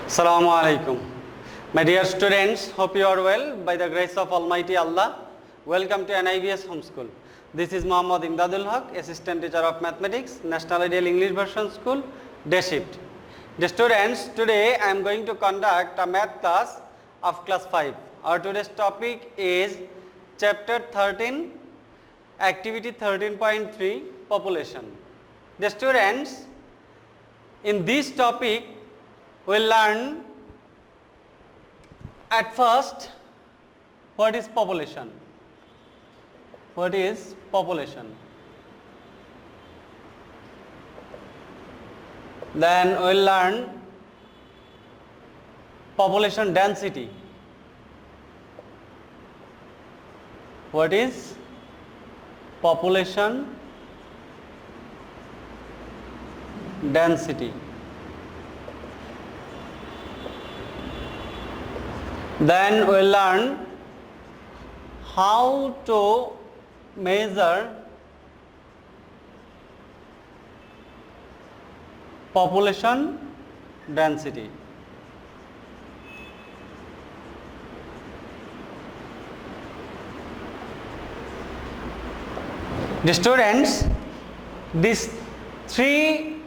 Assalamu alaikum. My dear students, hope you are well by the grace of Almighty Allah. Welcome to NIVS Homeschool. This is Muhammad Imdadul Haq, Assistant Teacher of Mathematics, National Ideal English Version School, Day Shift. The students, today I am going to conduct a math class of class 5. Our today's topic is chapter 13, activity 13.3, population. The students, in this topic we will learn at first what is population. What is population? Then we will learn population density. What is population density? Then we will learn how to measure population density. The students, these three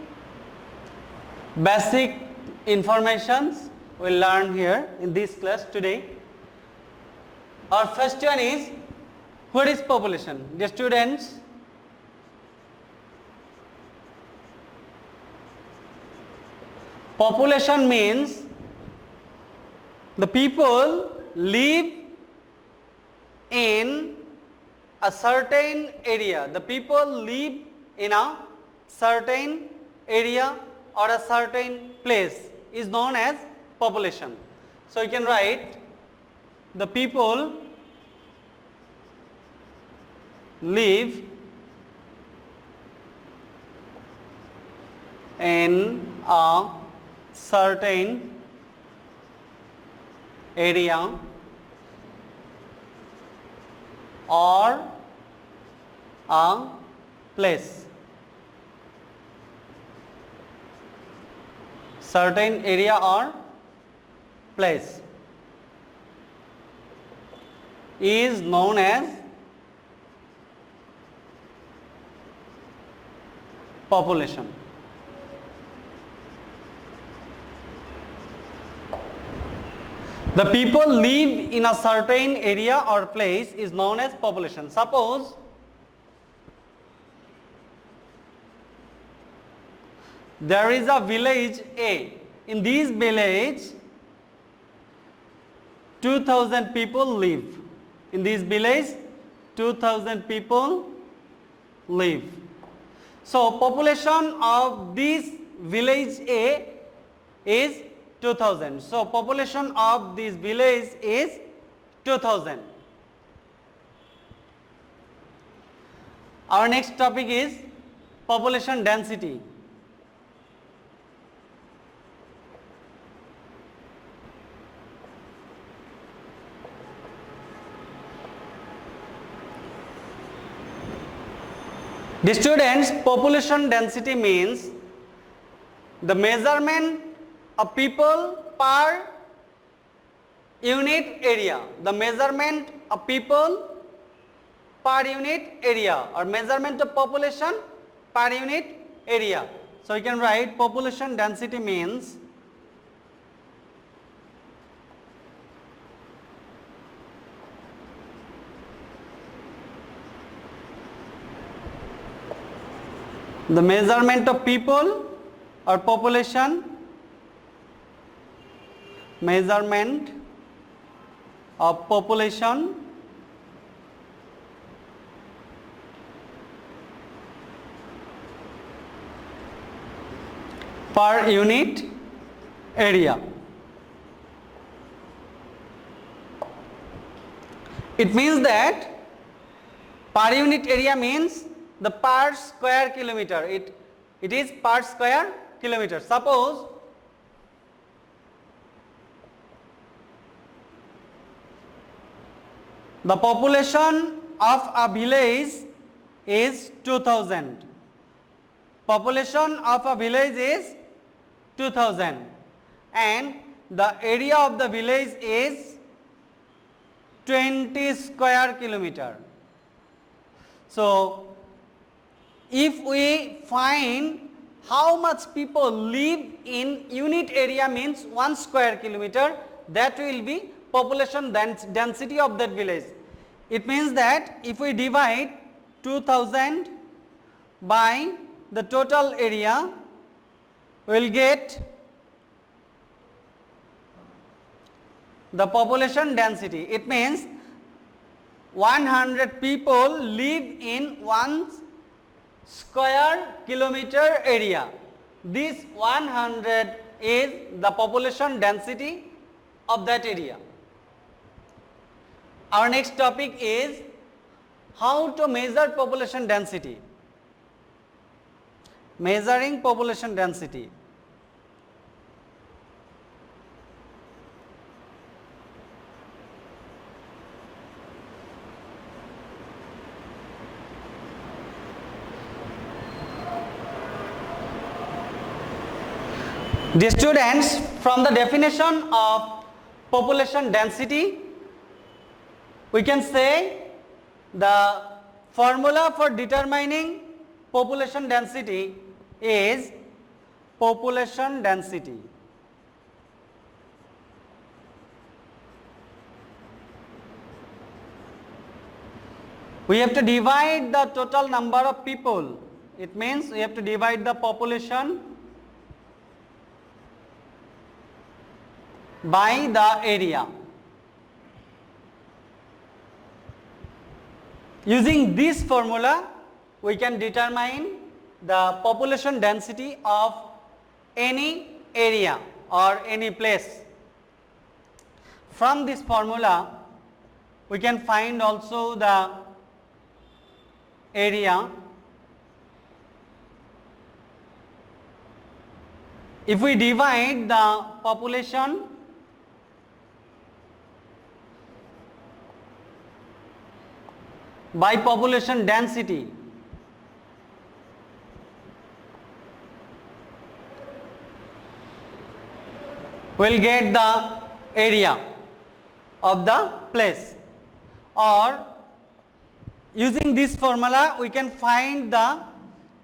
basic informations we will learn here in this class today. Our first one is, what is population? The students, population means the people live in a certain area. The people live in a certain area or a certain place is known as population. So you can write the people live in a certain area or a place. Certain area or place is known as population. The people live in a certain area or place is known as population. Suppose there is a village A. In this village 2000 people live. In this village 2000 people live. So population of this village A is 2000. So population of this village is 2000. Our next topic is population density. The students, population density means the measurement of people per unit area. The measurement of people per unit area or measurement of population per unit area. So you can write population density means the measurement of people or population, measurement of population per unit area. It means that per unit area means the per square kilometer. It is per square kilometer. Suppose the population of a village is 2000. Population of a village is 2000 and the area of the village is 20 square kilometer. So if we find how much people live in unit area means 1 square kilometer, that will be population density of that village. It means that if we divide 2000 by the total area, we will get the population density. It means 100 people live in 1 square kilometer area. This 100 is the population density of that area. Our next topic is how to measure population density. Measuring population density. Dear students, from the definition of population density, we can say the formula for determining population density is population density. We have to divide the total number of people. It means we have to divide the population by the area. Using this formula, we can determine the population density of any area or any place. From this formula, we can find also the area. If we divide the population by population density, we will get the area of the place, or using this formula we can find the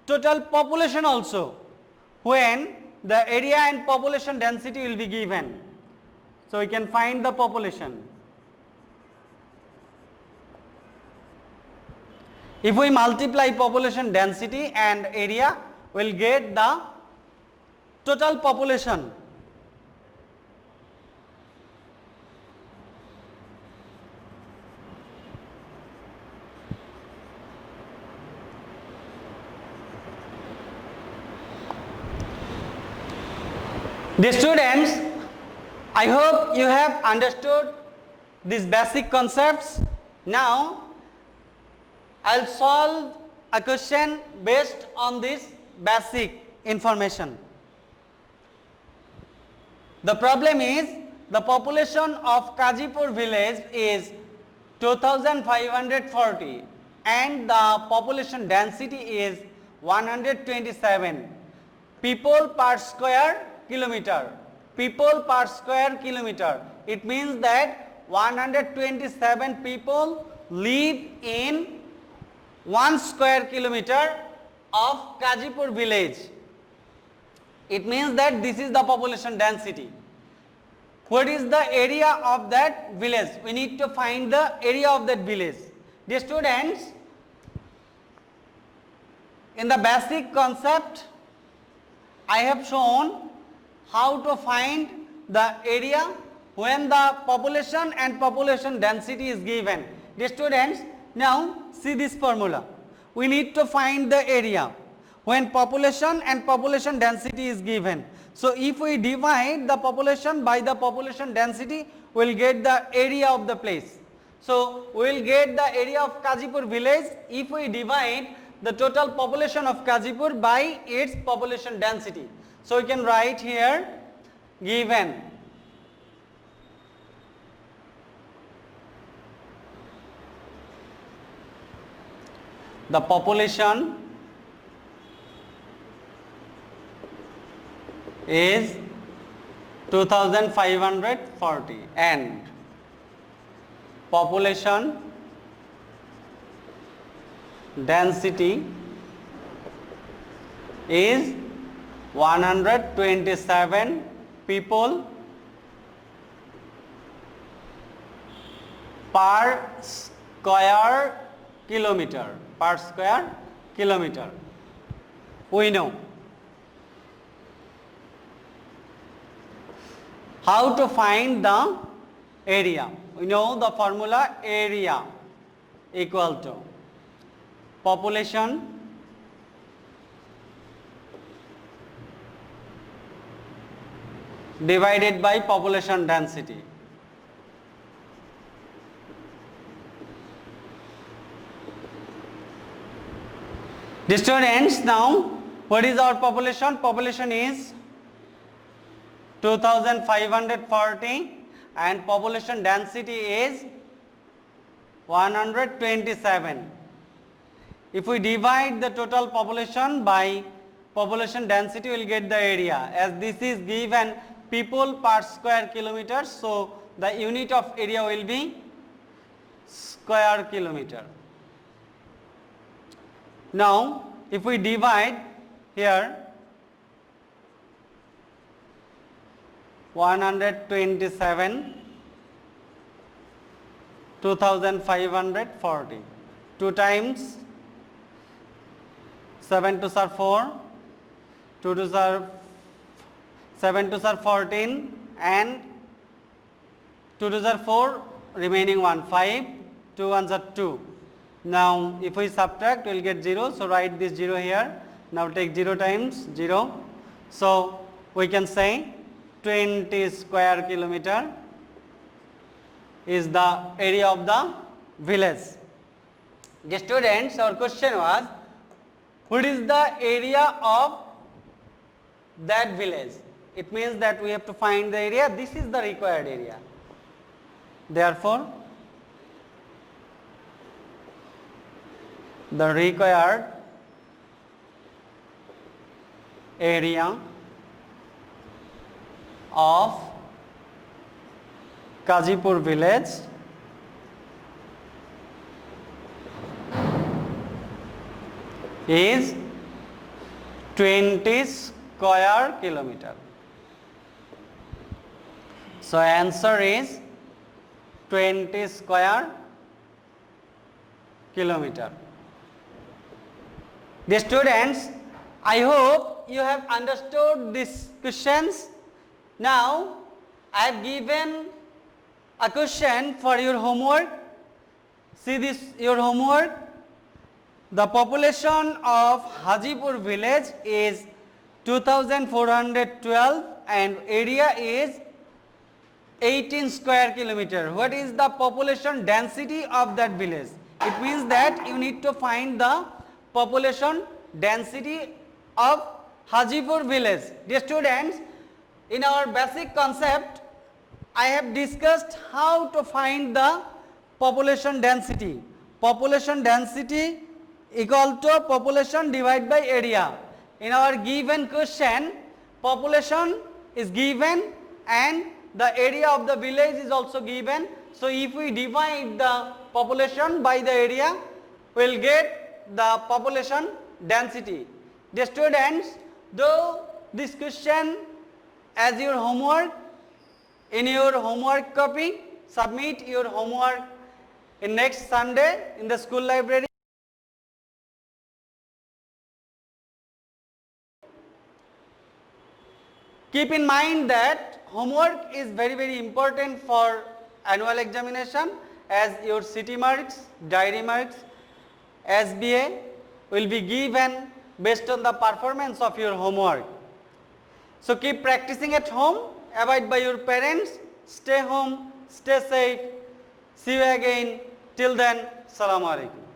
total population also when the area and population density will be given. So we can find the population. If we multiply population density and area, we will get the total population. Dear students, I hope you have understood these basic concepts. Now I will solve a question based on this basic information. The problem is the population of Kajipur village is 2540 and the population density is 127 people per square kilometer. People per square kilometer. It means that 127 people live in 1 square kilometer of Kajipur village. It means that this is the population density. What is the area of that village? We need to find the area of that village. Dear students, in the basic concept, I have shown how to find the area when the population and population density is given. Dear students, now see this formula. We need to find the area when population and population density is given. So if we divide the population by the population density, we will get the area of the place. So we will get the area of Kajipur village if we divide the total population of Kajipur by its population density. So we can write here given the population is 2540 and population density is 127 people per square kilometer. We know how to find the area. We know the formula area equal to population divided by population density. The students, now what is our population? Population is 2540 and population density is 127. If we divide the total population by population density, we will get the area. As this is given people per square kilometer, so the unit of area will be square kilometer. Now, if we divide here 127 2540, 2 times 7 2s are 4, 2 2s are 7 2s are 14 and 2 2s are 4, remaining 1 5, 2 1s are 2. Now if we subtract, we will get 0, so write this 0 here. Now take 0 times 0, so we can say 20 square kilometer is the area of the village. The students, our question was, what is the area of that village? It means that we have to find the area. This is the required area. Therefore, the required area of Kazipur village is 20 square kilometer. So answer is 20 square kilometer. The students, I hope you have understood these questions. Now I have given a question for your homework. See this, your homework. The population of Hajipur village is 2412 and area is 18 square kilometer. What is the population density of that village? It means that you need to find the population density of Hajipur village. Dear students, in our basic concept, I have discussed how to find the population density. Population density equal to population divided by area. In our given question, population is given and the area of the village is also given. So if we divide the population by the area, we will get the population density. Dear students, though this question as your homework, in your homework copy, submit your homework in next Sunday in the school library. Keep in mind that homework is very important for annual examination, as your city marks, diary marks, SBA will be given based on the performance of your homework. So keep practicing at home, abide by your parents, stay home, stay safe. See you again. Till then, Assalamu alaikum.